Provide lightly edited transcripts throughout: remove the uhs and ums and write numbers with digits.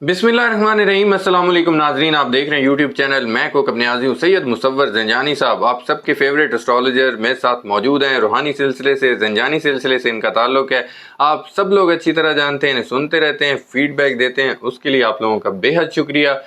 बिस्मिल्लाहिर्रहमानिर्रहीम। अस्सलाम वालेकुम नाजरीन, आप देख रहे हैं यूट्यूब चैनल मैं को अपने आज़ी हूँ सैयद मुसव्वर ज़ंजानी साहब, आप सबके फेवरेट एस्ट्रोलॉजर मेरे साथ मौजूद हैं। रूहानी सिलसिले से, ज़ंजानी सिलसिले से इनका ताल्लुक़ है। आप सब लोग अच्छी तरह जानते हैं, इन्हें सुनते रहते हैं, फीडबैक देते हैं, उसके लिए आप लोगों का बेहद शुक्रिया।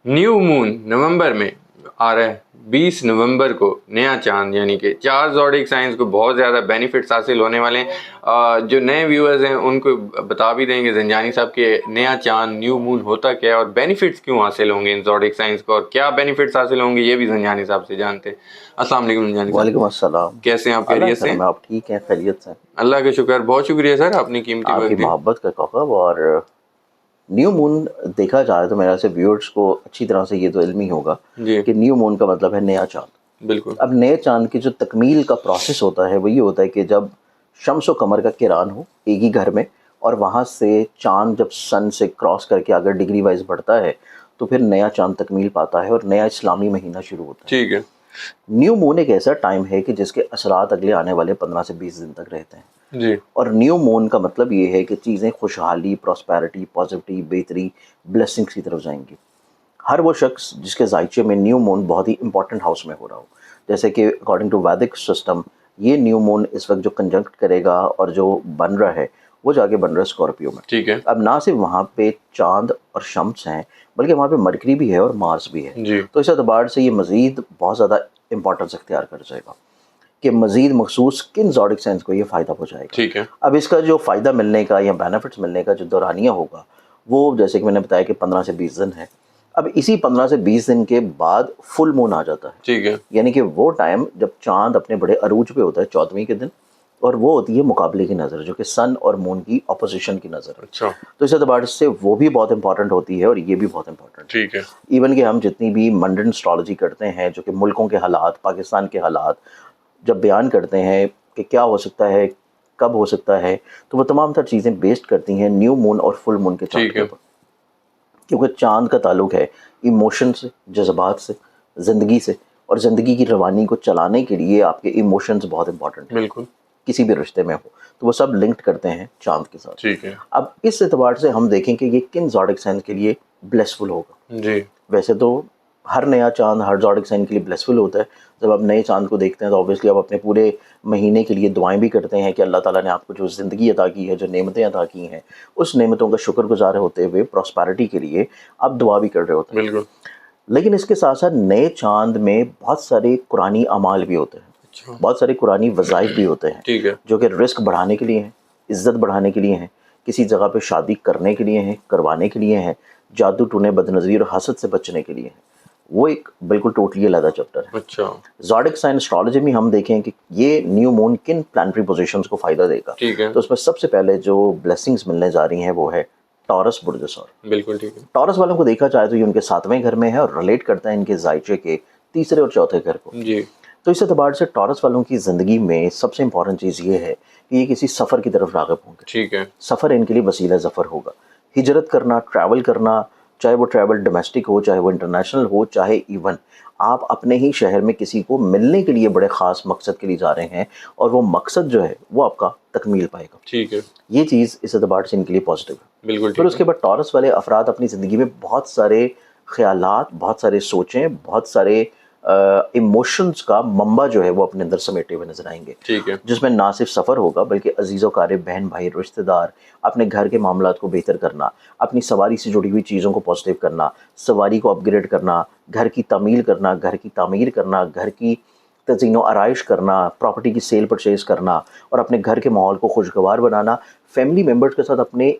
न्यू मून नवंबर में आ रहा है, 20 नवंबर को नया चांद, यानी कि 4 ज़ोडिक साइंस को बहुत ज़्यादा बेनिफिट्स हासिल होने वाले हैं। जो नए व्यूअर्स हैं उनको बता भी देंगे ज़ंजानी साहब के नया चांद न्यू मून होता क्या है और बेनिफिट्स क्यों हासिल होंगे इन ज़ोडिक साइंस को, और क्या बेनिफिट्स हासिल होंगे ये भी ज़ंजानी साहब से जानते हैं। अस्सलाम वालेकुम ज़ंजानी साहब। वालेकुम अस्सलाम। कैसे हैं आप? खैरियत से हैं? आप ठीक हैं? खैरियत से? अल्लाह का शुक्र, बहुत शुक्रिया सर, आपने कीमती वक्त आपकी दिया। मोहब्बत का कौकब। और न्यू मून देखा जाए तो मेरे से व्यूअर्स को अच्छी तरह से ये तो इल्म ही होगा जी कि न्यू मून का मतलब है नया चांद। बिल्कुल। अब नए चांद की जो तकमील का प्रोसेस होता है वो ये होता है कि जब शम्स व कमर का किरान हो एक ही घर में, और वहाँ से चांद जब सन से क्रॉस करके अगर डिग्री वाइज बढ़ता है तो फिर नया चांद तकमील पाता है और नया इस्लामी महीना शुरू होता है। ठीक है। न्यू मून एक ऐसा टाइम है कि जिसके असरात अगले आने वाले 15 से 20 दिन तक रहते हैं। जी और न्यू मून का मतलब ये है कि चीज़ें खुशहाली, प्रॉस्पेरिटी, पॉजिटिविटी, बेहतरी, ब्लेसिंग्स की तरफ जाएंगी। हर वो शख्स जिसके जायचे में न्यू मून बहुत ही इंपॉर्टेंट हाउस में हो रहा हो, जैसे कि अकॉर्डिंग टू वैदिक सिस्टम ये न्यू मून इस वक्त जो कंजंक्ट करेगा और जो बन रहा है वो जाके बन रहा है स्कॉर्पियो में। ठीक है। अब ना सिर्फ वहाँ पे चांद और शम्स हैं बल्कि वहाँ पे मरकरी भी है और मार्स भी है। जी तो इस एतबार से ये मज़ीद बहुत ज़्यादा इंपॉर्टेंस इख्तियार कर जाएगा कि मज़ीद मखसूस किन ज़ोडिक साइंस को ये फ़ायदा पहुँचाएगा। ठीक है। अब इसका जो फ़ायदा मिलने का या बेनिफिट्स मिलने का जो दौरानिया होगा वो जैसे कि मैंने बताया कि 15 से 20 दिन है। अब इसी 15 से 20 दिन के बाद फुल मून आ जाता है, ठीक है। यानी कि वो टाइम जब चांद अपने बड़े अरूज पे होता है 14वीं के दिन, और वो होती है मुकाबले की नज़र, जो कि सन और मून की अपोजिशन की नज़र है। अच्छा तो इस एतबार से वो भी बहुत इंपॉर्टेंट होती है और ये भी बहुत इंपॉर्टेंट है। ठीक है। इवन कि हम जितनी भी मंडन एस्ट्रोलॉजी करते हैं जो कि मुल्कों के हालात, पाकिस्तान के हालात जब बयान करते हैं कि क्या हो सकता है, कब हो सकता है, तो वो तमाम तर चीज़ें बेस्ड करती हैं न्यू मून और फुल मून के चांद ठीक के है। ऊपर, क्योंकि चांद का ताल्लुक है इमोशन से, जज्बात से, ज़िंदगी से, और ज़िंदगी की रवानी को चलाने के लिए आपके इमोशंस बहुत इंपॉर्टेंट हैं। बिल्कुल। किसी भी रिश्ते में हो तो वो सब लिंक्ड करते हैं चांद के साथ। ठीक है। अब इस एतबार से हम देखें कि ये किन ज़ोडिक साइन के लिए ब्लेसफुल होगा। जी वैसे तो हर नया चांद हर ज़ोडिक साइन के लिए ब्लेसफुल होता है। जब आप नए चांद को देखते हैं तो ऑब्वियसली आप अपने पूरे महीने के लिए दुआएं भी करते हैं कि अल्लाह ताला ने आपको जो ज़िंदगी अता की है, जो नेमतें अता की हैं, उस नेमतों का शुक्रगुजार होते हुए प्रॉस्पेरिटी के लिए आप दुआ भी कर रहे होते हैं। बिल्कुल। लेकिन इसके साथ साथ नए चांद में बहुत सारे कुरानी अमाल भी होते हैं, अच्छा बहुत सारे कुरानी वज़ाइफ भी होते हैं, ठीक है। जो कि रिस्क बढ़ाने के लिए हैं, इज़्ज़त बढ़ाने के लिए हैं, किसी जगह पे शादी करने के लिए हैं, करवाने के लिए हैं, जादू टूने, बदनज़री और हसद से बचने के लिए हैं। वो एक बिल्कुल टोटली अलग चैप्टर है। अच्छा ज़ोडिक साइन एस्ट्रोलॉजी में हम देखें कि ये न्यू मून किन प्लानिटरी पोजीशंस को फ़ायदा देगा। ठीक है। तो उसमें सबसे पहले जो ब्लेसिंग्स मिलने जा रही हैं वो है टॉरस बुर्ज सौर। बिल्कुल ठीक है। टॉरस वालों को देखा जाए तो ये उनके 7वें घर में है और रिलेट करता है इनके जायचे के तीसरे और चौथे घर को। जी तो इस एतबार से टॉरस वालों की ज़िंदगी में सबसे इंपॉर्टेंट चीज़ ये है कि ये किसी सफ़र की तरफ राग़िब होंगे। ठीक है। सफ़र इनके लिए वसीला ज़फ़र होगा। हिजरत करना, ट्रैवल करना, चाहे वो ट्रैवल डोमेस्टिक हो, चाहे वो इंटरनेशनल हो, चाहे इवन आप अपने ही शहर में किसी को मिलने के लिए बड़े ख़ास मकसद के लिए जा रहे हैं और वो मकसद जो है वो आपका तकमील पाएगा। ठीक है। ये चीज़ इस एतबार से इनके लिए पॉजिटिव है। बिल्कुल फिर ठीक उसके बाद टॉरस वाले अफराद अपनी ज़िंदगी में बहुत सारे ख़यालात, बहुत सारे सोचें, बहुत सारे इमोशंस का मम्बा जो है वो अपने अंदर समेटे हुए नजर आएंगे, ठीक है। जिसमें ना सिर्फ सफ़र होगा बल्कि अजीज़ व क़ारिब, बहन भाई, रिश्तेदार, अपने घर के मामलात को बेहतर करना, अपनी सवारी से जुड़ी हुई चीज़ों को पॉजिटिव करना, सवारी को अपग्रेड करना, घर की तमील करना, घर की तामीर करना, घर की तज़ीनो आराइश करना, प्रॉपर्टी की सेल परचेज़ करना और अपने घर के माहौल को खुशगवार बनाना, फैमिली मेम्बर्स के साथ अपने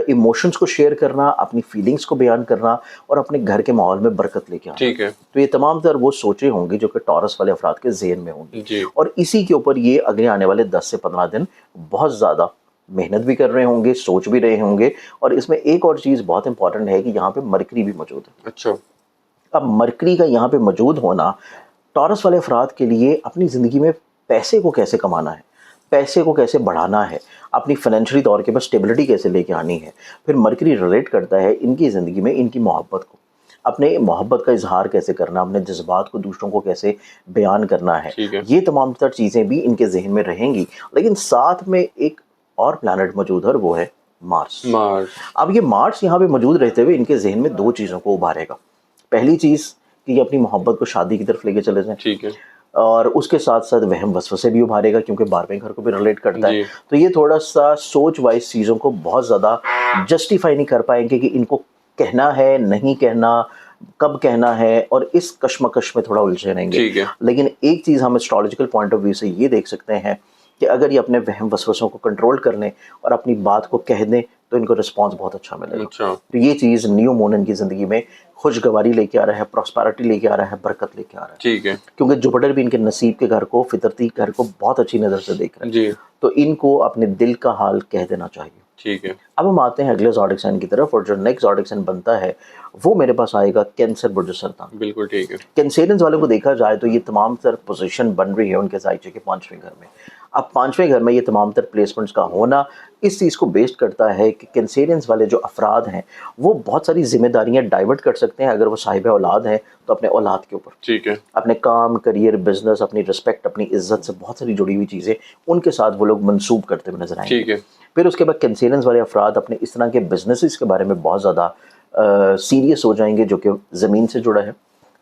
इमोशंस को शेयर करना, अपनी फीलिंग्स को बयान करना और अपने घर के माहौल में बरकत लेके आना। ठीक है। तो ये तमाम तर वो सोचें होंगी जो कि टॉरस वाले अफराद के ज़हन में होंगी, जी और इसी के ऊपर ये अगले आने वाले 10 से 15 दिन बहुत ज़्यादा मेहनत भी कर रहे होंगे, सोच भी रहे होंगे। और इसमें एक और चीज़ बहुत इंपॉर्टेंट है कि यहाँ पे मरकरी भी मौजूद है। अच्छा अब मरकरी का यहाँ पे मौजूद होना टॉरस वाले अफराद के लिए अपनी ज़िंदगी में पैसे को कैसे कमाना है, पैसे को कैसे बढ़ाना है, अपनी फाइनेंशियली तौर के पर स्टेबिलिटी कैसे लेके आनी है। फिर मरकरी रिलेट करता है इनकी ज़िंदगी में इनकी मोहब्बत को, अपने मोहब्बत का इजहार कैसे करना, अपने जज्बात को दूसरों को कैसे बयान करना है। ठीक है। ये तमाम तर चीज़ें भी इनके जहन में रहेंगी। लेकिन साथ में एक और प्लानट मौजूद है और वो है مارس. اب یہ مارس یہاں پہ موجود رہتے ہوئے ان کے ذہن میں دو چیزوں کو ابھارے گا. پہلی چیز کہ یہ اپنی محبت کو شادی کی طرف لے کے چلے جائیں. ٹھیک ہے. اور اس کے ساتھ ساتھ وہم وسوسے بھی ابھارے گا کیونکہ 12ویں گھر کو بھی ریلیٹ کرتا ہے. تو یہ تھوڑا سا سوچ وائز چیزوں کو بہت زیادہ جسٹیفائی نہیں کر پائیں گے کہ ان کو کہنا ہے نہیں کہنا, کب کہنا ہے, اور اس کشمکش میں تھوڑا الجھے رہیں گے. لیکن ایک چیز ہم اسٹرالوجیکل پوائنٹ آف ویو سے یہ دیکھ سکتے ہیں کہ اگر یہ اپنے وہم وسوسوں کو کنٹرول کر لیں اور اپنی بات کو کہہ دیں تو ان کو رسپانس بہت اچھا ملے گا. تو یہ چیز نیو مون ان کی زندگی میں خوشگواری لے کے آ رہا ہے, پراسپیرٹی لے کے آ رہا ہے, برکت لے کے آ رہا ہے. ٹھیک ہے. کیونکہ جوپٹر بھی ان کے نصیب کے گھر کو, فطرتی گھر کو بہت اچھی نظر سے دیکھ رہے ہیں. تو ان کو اپنے دل کا حال کہہ دینا چاہیے. ٹھیک ہے. اب ہم آتے ہیں اگلے زوڈک سائن کی طرف, اور جو نیکسٹ زوڈک سائن بنتا ہے وہ میرے پاس آئے گا کینسر برج سرطان. بالکل ٹھیک ہے. کینسیرینز والوں کو دیکھا جائے تو یہ تمام تر پوزیشن بن رہی ہے ان کے زائچے کے 5ویں گھر میں. اب 5ویں گھر میں یہ تمام تر پلیسمنٹس کا ہونا اس چیز کو بیسڈ کرتا ہے کہ کینسیرینز والے جو افراد ہیں وہ بہت ساری ذمہ داریاں ڈائیورٹ کر سکتے ہیں اگر وہ صاحب اولاد ہیں تو اپنے اولاد کے اوپر. ٹھیک ہے. اپنے کام, کریئر, بزنس, اپنی رسپیکٹ, اپنی عزت سے بہت ساری جڑی ہوئی چیزیں ان کے ساتھ وہ لوگ منسوب کرتے ہوئے نظر آئیں گے. ٹھیک ہے. پھر اس کے بعد کینسیرینز والے افراد اپنے اس طرح کے بزنسز کے بارے میں بہت زیادہ سیریس ہو جائیں گے جو کہ زمین سے جڑا ہے,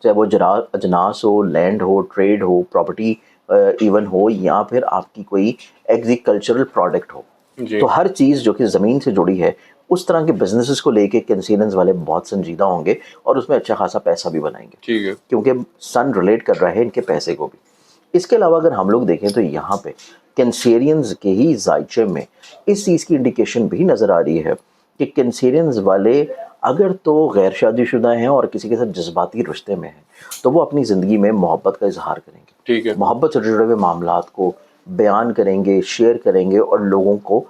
چاہے وہ اجناس ہو, لینڈ ہو, ٹریڈ ہو, پراپرٹی ایون ہو, یا پھر آپ کی کوئی ایگریکلچرل پروڈکٹ ہو. تو ہر چیز جو کہ زمین سے جڑی ہے اس طرح کے بزنسز کو لے کے کینسیرینز والے بہت سنجیدہ ہوں گے اور اس میں اچھا خاصا پیسہ بھی بنائیں گے. ٹھیک ہے. کیونکہ سن ریلیٹ کر رہا ہے ان کے پیسے کو بھی. اس کے علاوہ اگر ہم لوگ دیکھیں تو یہاں پہ کینسیرینز کے ہی زائچے میں اس چیز کی انڈیکیشن بھی نظر آ رہی ہے کہ کینسیرینز والے اگر تو غیر شادی شدہ ہیں اور کسی کے ساتھ جذباتی رشتے میں ہیں تو وہ اپنی زندگی میں محبت کا اظہار کریں گے. ٹھیک ہے. محبت سے جڑے ہوئے معاملات کو بیان کریں گے, شیئر کریں گے اور لوگوں کو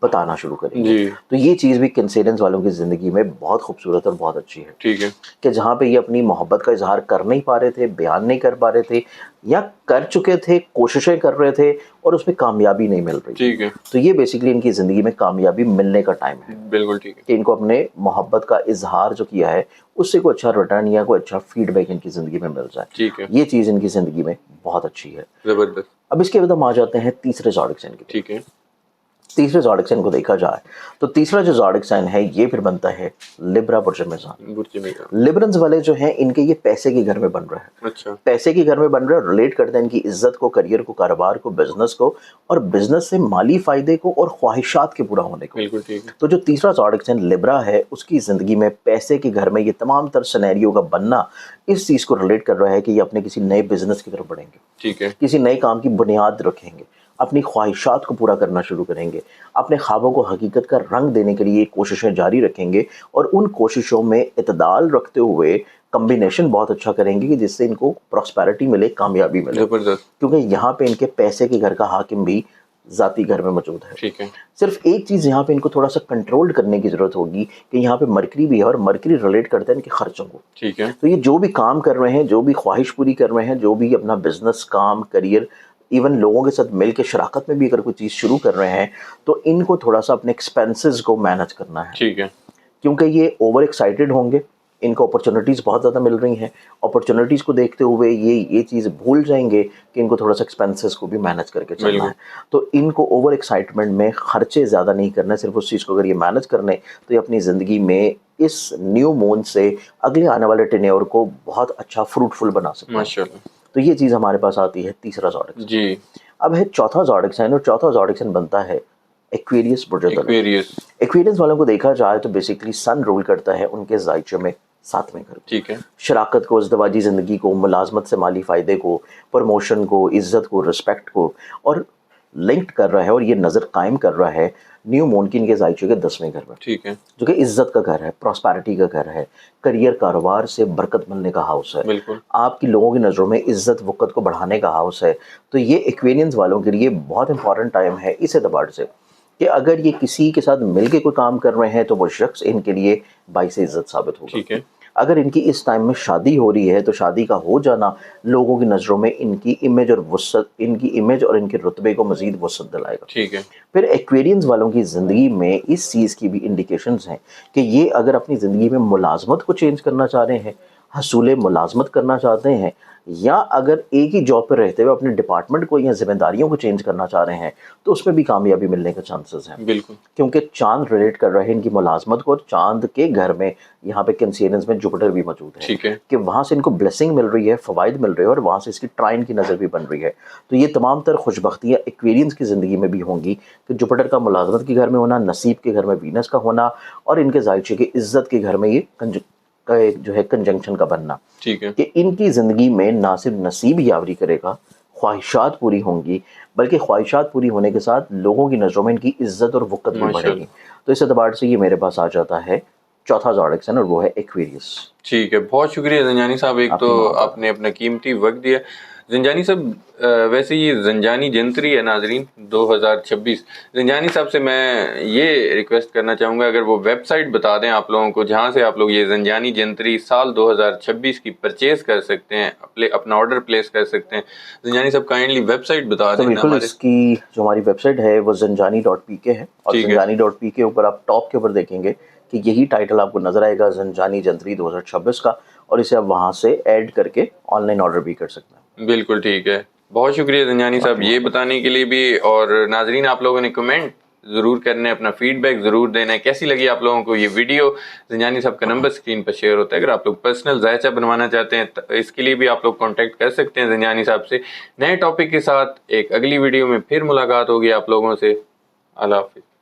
بتانا شروع کریں گے. تو یہ چیز بھی کینسیرینز والوں کی زندگی میں بہت خوبصورت اور بہت اچھی ہے. ٹھیک ہے. کہ جہاں پہ یہ اپنی محبت کا اظہار کر نہیں پا رہے تھے, بیان نہیں کر پا رہے تھے, یا کر چکے تھے, کوششیں کر رہے تھے اور اس میں کامیابی نہیں مل رہی. ٹھیک ہے. تو یہ بیسیکلی ان کی زندگی میں کامیابی ملنے کا ٹائم ہے. بالکل ٹھیک ہے. کہ ان کو اپنے محبت کا اظہار جو کیا ہے اس سے کوئی اچھا ریٹرن یا کوئی اچھا فیڈ بیک ان کی زندگی میں مل جائے. ٹھیک ہے. یہ چیز ان کی زندگی میں بہت اچھی ہے. زبردست. اب اس کے بعد ہم آ جاتے ہیں تیسرے زوڈک سائن کی. ٹھیک ہے. تیسرے زوڈک سائن کو دیکھا جائے تو تیسرا جو زوڈک سائن ہے یہ پھر بنتا ہے لبرا برج میزان. لبرنز والے جو ہیں ان کے یہ پیسے کے گھر میں بن رہا ہے. اچھا. پیسے کے گھر میں بن رہا ہے, ریلیٹ کرتے ہیں ان کی عزت کو, کریئر کو, کاروبار کو, بزنس کو, اور بزنس سے مالی فائدے کو اور خواہشات کے پورا ہونے کو. بالکل ٹھیک ہے. تو جو تیسرا زوڈک سائن لبرا ہے اس کی زندگی میں پیسے کے گھر میں یہ تمام تر سینیریو کا بننا اس چیز کو ریلیٹ کر رہا ہے کہ یہ اپنے کسی نئے بزنس کی طرف بڑھیں گے. ٹھیک ہے. کسی نئے کام کی بنیاد رکھیں گے, اپنی خواہشات کو پورا کرنا شروع کریں گے, اپنے خوابوں کو حقیقت کا رنگ دینے کے لیے کوششیں جاری رکھیں گے, اور ان کوششوں میں اعتدال رکھتے ہوئے کمبینیشن بہت اچھا کریں گے کہ جس سے ان کو پراسپیرٹی ملے, کامیابی ملے. کیونکہ یہاں پہ ان کے پیسے کے گھر کا حاکم بھی ذاتی گھر میں موجود ہے. ٹھیک ہے. صرف ایک چیز یہاں پہ ان کو تھوڑا سا کنٹرول کرنے کی ضرورت ہوگی کہ یہاں پہ مرکری بھی ہے اور مرکری ریلیٹ کرتا ہے ان کے خرچوں کو. ٹھیک ہے. تو یہ جو بھی کام کر رہے ہیں, جو بھی خواہش پوری کر رہے ہیں, جو بھی اپنا بزنس, کام, کریئر, ایون لوگوں کے ساتھ مل کے شراکت میں بھی اگر کوئی چیز شروع کر رہے ہیں تو ان کو تھوڑا سا اپنے ایکسپینسز کو مینج کرنا ہے. ٹھیک ہے. کیونکہ یہ اوور ایکسائٹیڈ ہوں گے, ان کو اپرچونیٹیز بہت زیادہ مل رہی ہیں. اپرچونیٹیز کو دیکھتے ہوئے یہ چیز بھول جائیں گے کہ ان کو تھوڑا سا ایکسپینسز کو بھی مینج کر کے چلنا ہے. تو ان کو اوور ایکسائٹمنٹ میں خرچے زیادہ نہیں کرنا, صرف اس چیز کو اگر یہ مینج کر لیں تو یہ اپنی زندگی میں اس نیو مون سے اگلے آنے والے ٹینیور کو بہت اچھا فروٹفل بنا سکتے ہیں. ماشاءاللہ. تو یہ چیز ہمارے پاس آتی ہے تیسرا زوڈک سائن. جی. اب ہے چوتھا زوڈک سائن, اور چوتھا زوڈک سائن بنتا ہے ایکویریس برج. ایکویریس والوں کو دیکھا جائے تو بیسیکلی سن رول کرتا ہے ان کے زائچے میں 7ویں گھر. ٹھیک ہے. شراکت کو, ازدواجی زندگی کو, ملازمت سے مالی فائدے کو, پروموشن کو, عزت کو, رسپیکٹ کو, اور لنکڈ کر رہا ہے اور یہ نظر قائم کر رہا ہے نیو مون کی ان کے زائچے کے 10ویں گھر میں. ٹھیک ہے. جو کہ عزت کا گھر ہے, پراسپیرٹی کا گھر ہے, کریئر, کاروبار سے برکت ملنے کا ہاؤس ہے. بالکل. آپ کی لوگوں کی نظروں میں عزت وقت کو بڑھانے کا ہاؤس ہے. تو یہ ایکویرینس والوں کے لیے بہت امپورٹنٹ ٹائم ہے اس اعتبار سے کہ اگر یہ کسی کے ساتھ مل کے کوئی کام کر رہے ہیں تو وہ شخص ان کے لیے باعث عزت ثابت ہوگا. ٹھیک ہے. اگر ان کی اس ٹائم میں شادی ہو رہی ہے تو شادی کا ہو جانا لوگوں کی نظروں میں ان کی امیج اور وسعت, ان کی امیج اور ان کے رتبے کو مزید وسعت دلائے گا. ٹھیک ہے. پھر ایکویرینس والوں کی زندگی میں اس چیز کی بھی انڈیکیشنز ہیں کہ یہ اگر اپنی زندگی میں ملازمت کو چینج کرنا چاہ رہے ہیں, حصول ملازمت کرنا چاہتے ہیں, या अगर एक ही जॉब पर रहते हुए अपने डिपार्टमेंट को या जिम्मेदारियों को चेंज करना चाह रहे हैं तो उसमें भी कामयाबी मिलने के चांसेस हैं। बिल्कुल क्योंकि चांद रिलेट कर रहे हैं इनकी मुलाजमत को, और चांद के घर में यहाँ पे कैंसियरेंस में जुपिटर भी मौजूद है, ठीक है। कि वहाँ से इनको ब्लेसिंग मिल रही है, फ़वाइद मिल रहे हैं, और वहाँ से इसकी ट्राइन की नज़र भी बन रही है। तो ये तमाम तर खुशबख्तियाँ एक्वेरियंस की ज़िंदगी में भी होंगी कि जुपिटर का मुलाजमत के घर में होना, नसीब के घर में वीनस का होना, और इनके ज़ाहिर की इज़्ज़त के घर में ये का एक जो है कंजंक्शन का बनना, ठीक है। कि इनकी ज़िंदगी में ना सिर्फ नसीब यावरी करेगा, ख्वाहिशात पूरी होंगी, बल्कि ख्वाहिशात पूरी होने के साथ लोगों की नज़रों में इनकी इज़्ज़त और वक़्त भी माशाल्लाह। बढ़ेगी। तो इस एतबार से ये मेरे पास आ जाता है चौथा ज़ोडिएक साइन, और वो है एक्वेरियस। ठीक है, बहुत शुक्रिया ज़ंजानी साहब, एक आपकी तो मोहब्बत। आपने अपना कीमती वक्त दिया। ज़ंजानी साहब वैसे ये ज़ंजानी जंतरी है नाजरीन 2026, ज़ंजानी साहब से मैं ये रिक्वेस्ट करना चाहूँगा अगर वो वेबसाइट बता दें आप लोगों को जहाँ से आप लोग ये ज़ंजानी जंतरी साल 2026 की परचेज़ कर सकते हैं, अपना ऑर्डर प्लेस कर सकते हैं। ज़ंजानी साहब काइंडली वेबसाइट बता तो दें बिल्कुल, हमारे। इसकी जो हमारी वेबसाइट है वो ज़ंजानी.pk है, और ठीक है। ज़ंजानी.pk ऊपर आप टॉप के ऊपर देखेंगे कि यही टाइटल आपको नज़र आएगा, ज़ंजानी जंतरी 2026 का, और इसे आप वहाँ से ऐड करके ऑनलाइन ऑर्डर भी कर सकते हैं। बिल्कुल ठीक है, बहुत शुक्रिया ज़ंजानी साहब ये बताने के लिए भी। और नाजरीन आप लोगों ने कमेंट ज़रूर करना है, अपना फीडबैक ज़रूर देना है, कैसी लगी आप लोगों को ये वीडियो। ज़ंजानी साहब का नंबर स्क्रीन पर शेयर होता है, अगर आप लोग पर्सनल जायचा बनवाना चाहते हैं तो इसके लिए भी आप लोग कांटेक्ट कर सकते हैं ज़ंजानी साहब से। नए टॉपिक के साथ एक अगली वीडियो में फिर मुलाकात होगी आप लोगों से। अल्लाह हाफ़िज़।